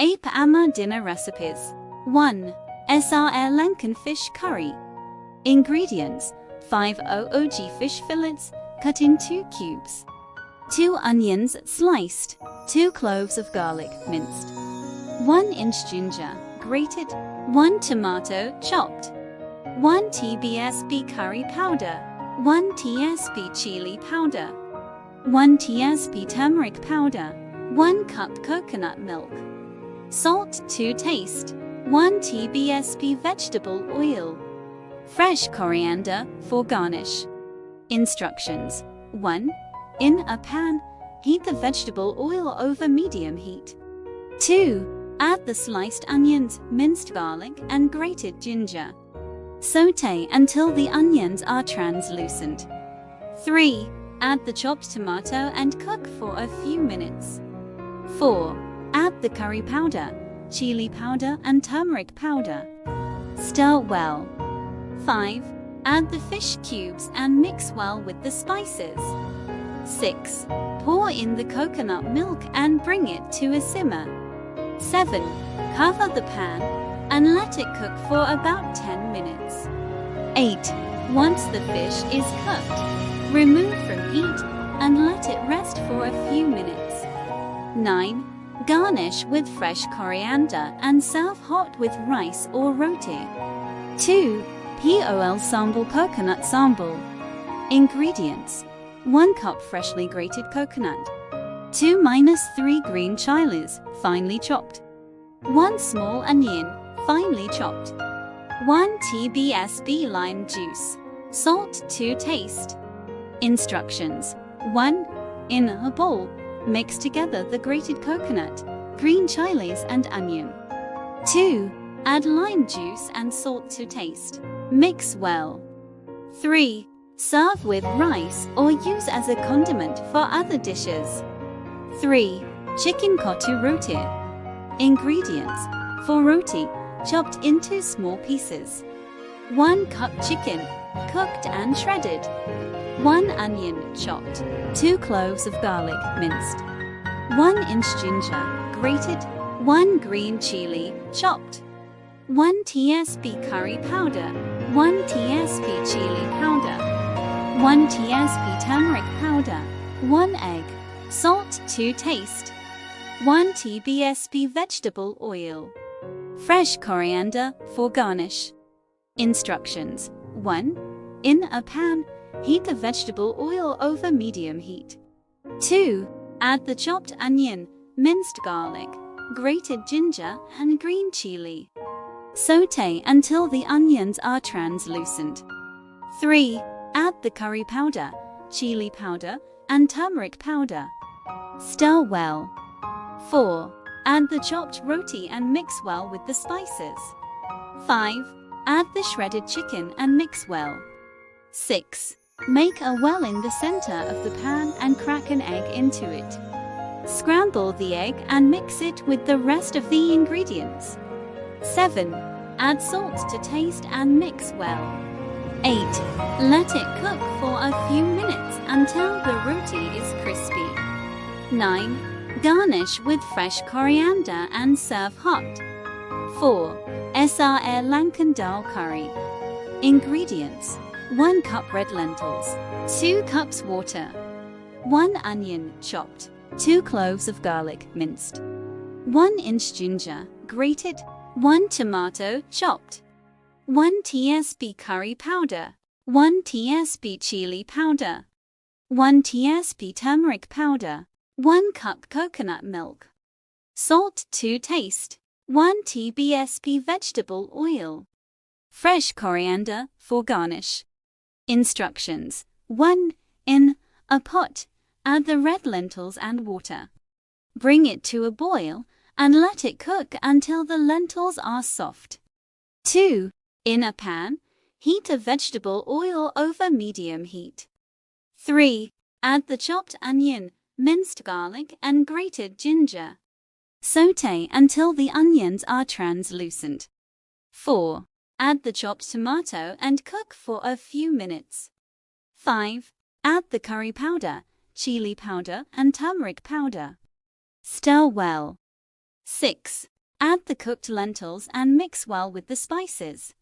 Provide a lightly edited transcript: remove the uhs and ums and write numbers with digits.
Ape Amma dinner recipes. 1. Sri Lankan fish curry. Ingredients: 5 oog fish fillets, cut in 2 cubes. 2 onions sliced. 2 cloves of garlic minced. 1 inch ginger grated. 1 tomato chopped. 1 tsp curry powder. 1 tsp chili powder. 1 tsp turmeric powder. 1 cup coconut milk. Salt to taste. 1 tsp vegetable oil. Fresh coriander for garnish. Instructions: 1. In a pan, heat the vegetable oil over medium heat. 2. Add the sliced onions, minced garlic, and grated ginger. Sauté until the onions are translucent. 3. Add the chopped tomato and cook for a few minutes. 4. Add the curry powder, chili powder, and turmeric powder. Stir well. 5. Add the fish cubes and mix well with the spices. 6. Pour in the coconut milk and bring it to a simmer. 7. Cover the pan and let it cook for about 10 minutes. 8. Once the fish is cooked, remove from heat and let it rest for a few minutes. 9. Garnish with fresh coriander and serve hot with rice or roti. 2. Pol sambal coconut sambal. Ingredients: 1 cup freshly grated coconut. 2-3 green chilies, finely chopped. 1 small onion, finely chopped. 1 tsp lime juice. Salt to taste. Instructions: 1. In a bowl, mix together the grated coconut, green chilies, and onion. 2. Add lime juice and salt to taste. Mix well. 3. Serve with rice or use as a condiment for other dishes. 3. Chicken kotu roti. Ingredients: for roti, chopped into small pieces. 1 cup chicken, cooked and shredded. 1 onion chopped. 2 cloves of garlic minced. 1 inch ginger grated. 1 green chili chopped. 1 tsp curry powder. 1 tsp chili powder. 1 tsp turmeric powder. 1 egg. Salt to taste. 1 tsp vegetable oil. Fresh coriander for garnish. Instructions: 1. In a pan, heat the vegetable oil over medium heat. 2. Add the chopped onion, minced garlic, grated ginger, and green chili. Sauté until the onions are translucent. 3. Add the curry powder, chili powder, and turmeric powder. Stir well. 4. Add the chopped roti and mix well with the spices. 5. Add the shredded chicken and mix well. 6. Make a well in the center of the pan and crack an egg into it. Scramble the egg and mix it with the rest of the ingredients. 7. Add salt to taste and mix well. 8. Let it cook for a few minutes until the roti is crispy. 9. Garnish with fresh coriander and serve hot. 4. Sri Lankan dal curry. Ingredients: 1 cup red lentils. 2 cups water. 1 onion chopped. 2 cloves of garlic minced. 1 inch ginger grated. 1 tomato chopped. 1 tsp curry powder. 1 tsp chili powder. 1 tsp turmeric powder. 1 cup coconut milk. Salt to taste. 1 tsp vegetable oil. Fresh coriander for garnish. Instructions: 1. In a pot, add the red lentils and water. Bring it to a boil and let it cook until the lentils are soft. 2. In a pan, heat the vegetable oil over medium heat. 3. Add the chopped onion, minced garlic, and grated ginger. Sauté until the onions are translucent. 4. Add the chopped tomato and cook for a few minutes. 5. Add the curry powder, chili powder, and turmeric powder. Stir well. 6. Add the cooked lentils and mix well with the spices.